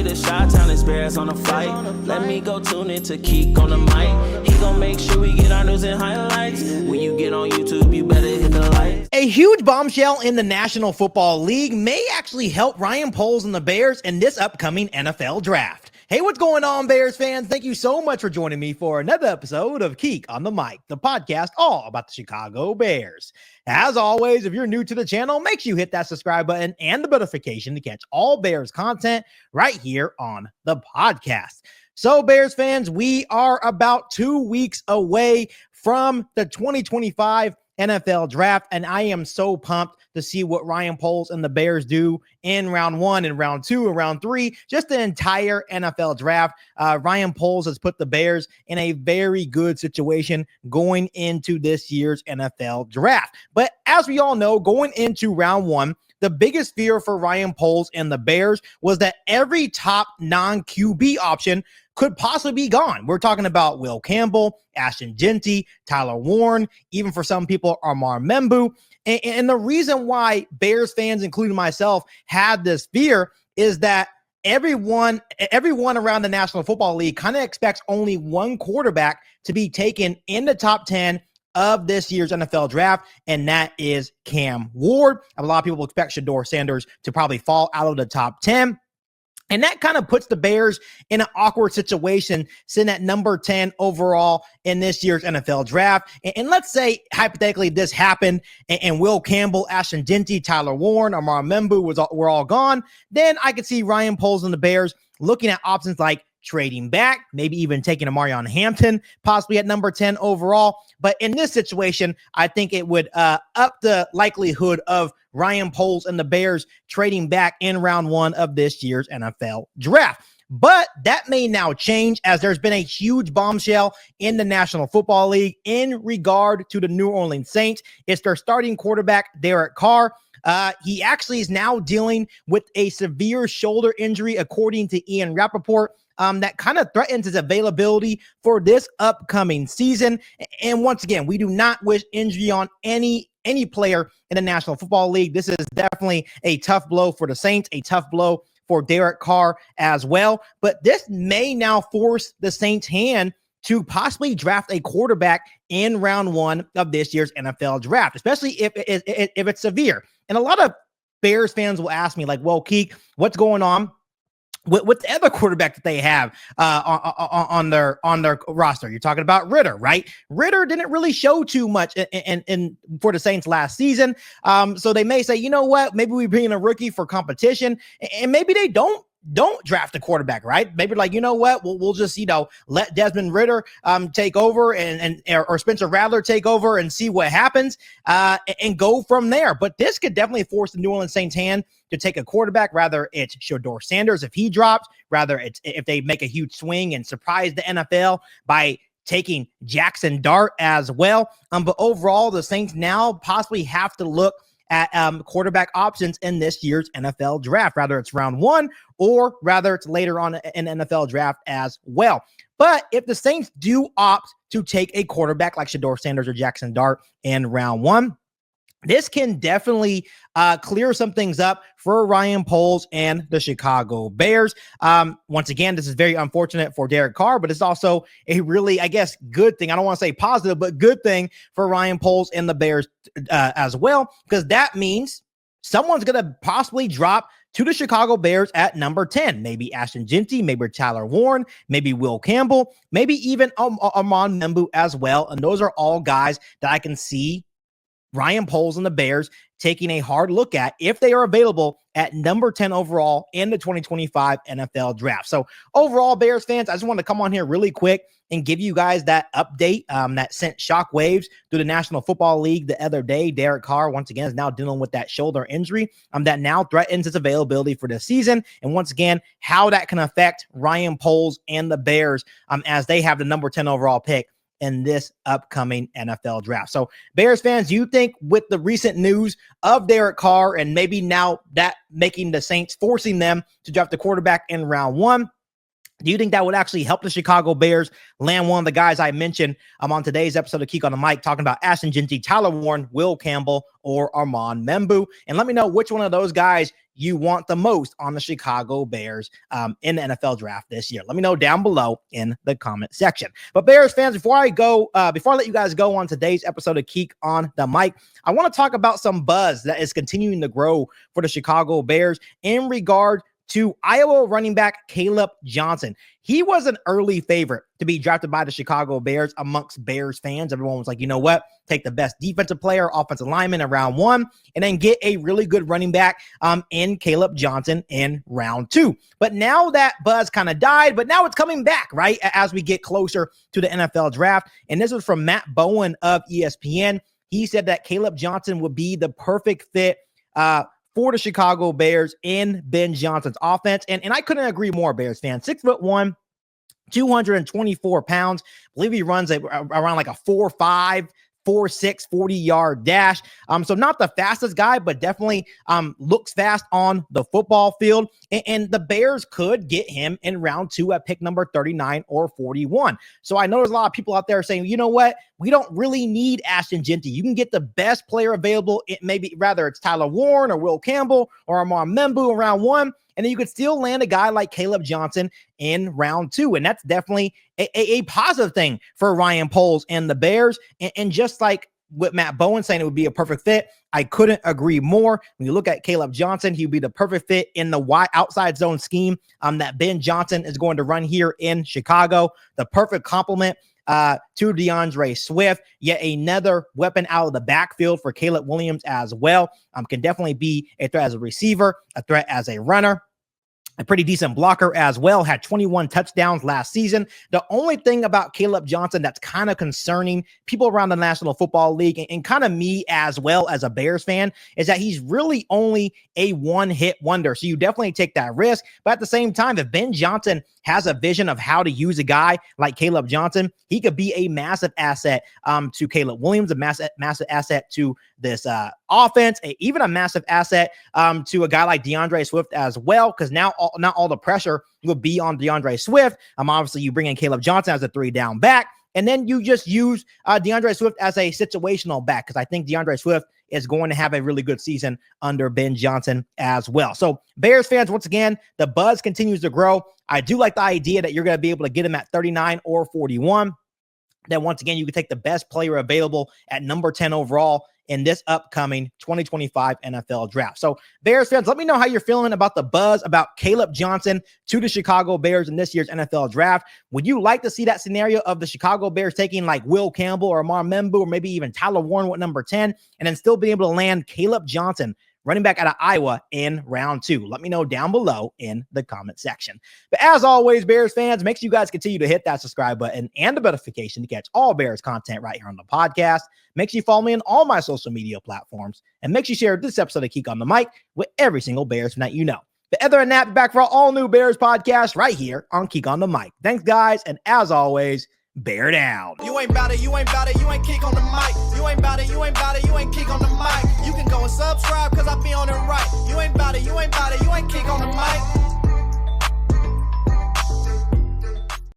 the Chi-Town experience on the flight. Let me go tune in to Keek on the mic. He gon' make sure we get our news and highlights. When you get on YouTube, you better hit the like. A huge bombshell in the National Football League may actually help Ryan Poles and the Bears in this upcoming NFL draft. Hey, what's going on, Bears fans? Thank you so much for joining me for another episode of Keek on the Mic, the podcast all about the Chicago Bears. As always, if you're new to the channel, make sure you hit that subscribe button and the notification to catch all Bears content right here on the podcast. So, Bears fans, we are about 2 weeks away from the 2025 NFL draft, and I am so pumped to see what Ryan Poles and the Bears do in round 1 and round 2 and round 3, just the entire NFL draft. Ryan Poles has put the Bears in a very good situation going into this year's NFL draft. But as we all know, going into round 1, the biggest fear for Ryan Poles and the Bears was that every top non-QB option could possibly be gone. We're talking about Will Campbell, Ashton Jeanty, Tyler Warren, even for some people, Armand Membu. And the reason why Bears fans, including myself, had this fear is that everyone around the National Football League kind of expects only one quarterback to be taken in the top 10 of this year's NFL draft, and that is Cam Ward. A lot of people expect Shedeur Sanders to probably fall out of the top 10. And that kind of puts the Bears in an awkward situation, sitting at number 10 overall in this year's NFL draft. And let's say, hypothetically, this happened, and Will Campbell, Ashton Jeanty, Tyler Warren, Armand Membu were all gone. Then I could see Ryan Poles and the Bears looking at options like trading back, maybe even taking a Marion Hampton, possibly at number 10 overall. But in this situation, I think it would up the likelihood of Ryan Poles and the Bears trading back in round 1 of this year's NFL draft. But that may now change, as there's been a huge bombshell in the National Football League in regard to the New Orleans Saints. It's their starting quarterback, Derek Carr. He actually is now dealing with a severe shoulder injury, according to Ian Rappaport. That kind of threatens his availability for this upcoming season. And once again, we do not wish injury on any player in the National Football League. This is definitely a tough blow for the Saints, a tough blow for Derek Carr as well. But this may now force the Saints' hand to possibly draft a quarterback in round 1 of this year's NFL draft, especially if it's severe. And a lot of Bears fans will ask me, like, well, Keek, what's going on with the other quarterback that they have on their roster? You're talking about Ritter, right? Ritter didn't really show too much in for the Saints last season. So they may say, you know what, maybe we bring in a rookie for competition, and maybe they don't draft a quarterback, right? Maybe like, you know what, we'll just, let Desmond Ritter take over or Spencer Rattler take over and see what happens and go from there. But this could definitely force the New Orleans Saints' hand to take a quarterback, rather it's Shedeur Sanders if he drops, rather it's if they make a huge swing and surprise the NFL by taking Jackson Dart as well. But overall, the Saints now possibly have to look at quarterback options in this year's NFL draft, rather it's round 1 or rather it's later on in the NFL draft as well. But if the Saints do opt to take a quarterback like Shedeur Sanders or Jackson Dart in round 1, this can definitely clear some things up for Ryan Poles and the Chicago Bears. Once again, this is very unfortunate for Derek Carr, but it's also a really, I guess, good thing. I don't want to say positive, but good thing for Ryan Poles and the Bears as well, because that means someone's going to possibly drop to the Chicago Bears at number 10. Maybe Ashton Jeanty, maybe Tyler Warren, maybe Will Campbell, maybe even Armand Membu as well. And those are all guys that I can see Ryan Poles and the Bears taking a hard look at if they are available at number 10 overall in the 2025 NFL draft. So overall, Bears fans, I just want to come on here really quick and give you guys that update that sent shockwaves through the National Football League the other day. Derek Carr, once again, is now dealing with that shoulder injury that now threatens his availability for this season. And once again, how that can affect Ryan Poles and the Bears as they have the number 10 overall pick in this upcoming NFL draft. So Bears fans, do you think with the recent news of Derek Carr and maybe now that making the Saints, forcing them to draft the quarterback in round 1, do you think that would actually help the Chicago Bears land one of the guys I mentioned on today's episode of Keek on the Mic, talking about Ashton Jeanty, Tyler Warren, Will Campbell, or Armand Membu? And let me know which one of those guys you want the most on the Chicago Bears in the NFL draft this year? Let me know down below in the comment section. But Bears fans, before I let you guys go on today's episode of Keek on the Mic, I want to talk about some buzz that is continuing to grow for the Chicago Bears in regard to Iowa running back Kaleb Johnson. He was an early favorite to be drafted by the Chicago Bears amongst Bears fans. Everyone was like, you know what? Take the best defensive player, offensive lineman in round 1, and then get a really good running back in Kaleb Johnson in round 2. But now that buzz kind of died, but now it's coming back, right? As we get closer to the NFL draft. And this was from Matt Bowen of ESPN. He said that Kaleb Johnson would be the perfect fit for the Chicago Bears in Ben Johnson's offense. And I couldn't agree more, Bears fans. 6'1", 224 pounds. I believe he runs around like a 4.5, 4.6, 40-yard dash. So not the fastest guy, but definitely looks fast on the football field. And the Bears could get him in round 2 at pick number 39 or 41. So I know there's a lot of people out there saying, you know what? We don't really need Ashton Jeanty. You can get the best player available. Rather it's Tyler Warren or Will Campbell or Amar Membu in round 1. And then you could still land a guy like Kaleb Johnson in round 2. And that's definitely a positive thing for Ryan Poles and the Bears. And just like with Matt Bowen saying it would be a perfect fit, I couldn't agree more. When you look at Kaleb Johnson, he'd be the perfect fit in the wide outside zone scheme that Ben Johnson is going to run here in Chicago. The perfect complement to DeAndre Swift, yet another weapon out of the backfield for Caleb Williams as well. Can definitely be a threat as a receiver, a threat as a runner. A pretty decent blocker as well, had 21 touchdowns last season. The only thing about Kaleb Johnson that's kind of concerning people around the National Football League and kind of me as well as a Bears fan is that he's really only a one-hit wonder. So you definitely take that risk. But at the same time, if Ben Johnson has a vision of how to use a guy like Kaleb Johnson, he could be a massive asset to Caleb Williams, a massive asset to this offense, even a massive asset to a guy like DeAndre Swift as well, because now not all the pressure will be on DeAndre Swift. Obviously, you bring in Kaleb Johnson as a 3-down back, and then you just use DeAndre Swift as a situational back, because I think DeAndre Swift is going to have a really good season under Ben Johnson as well. So Bears fans, once again, the buzz continues to grow. I do like the idea that you're going to be able to get him at 39 or 41. Then once again, you can take the best player available at number 10 overall in this upcoming 2025 NFL draft. So Bears fans, let me know how you're feeling about the buzz about Kaleb Johnson to the Chicago Bears in this year's NFL draft. Would you like to see that scenario of the Chicago Bears taking like Will Campbell or Amar Membu or maybe even Tyler Warren with number 10 and then still be able to land Kaleb Johnson, running back out of Iowa, in round 2? Let me know down below in the comment section. But as always, Bears fans, make sure you guys continue to hit that subscribe button and the notification to catch all Bears content right here on the podcast. Make sure you follow me on all my social media platforms, and make sure you share this episode of Keek on the Mic with every single Bears fan that you know. But other than that, be back for our all-new Bears podcast right here on Keek on the Mic. Thanks, guys, and as always, bear down. You ain't bout it, you ain't bout it, you ain't Keek on the Mic. You ain't bout it, you ain't bout it, you ain't Keek on the Mic.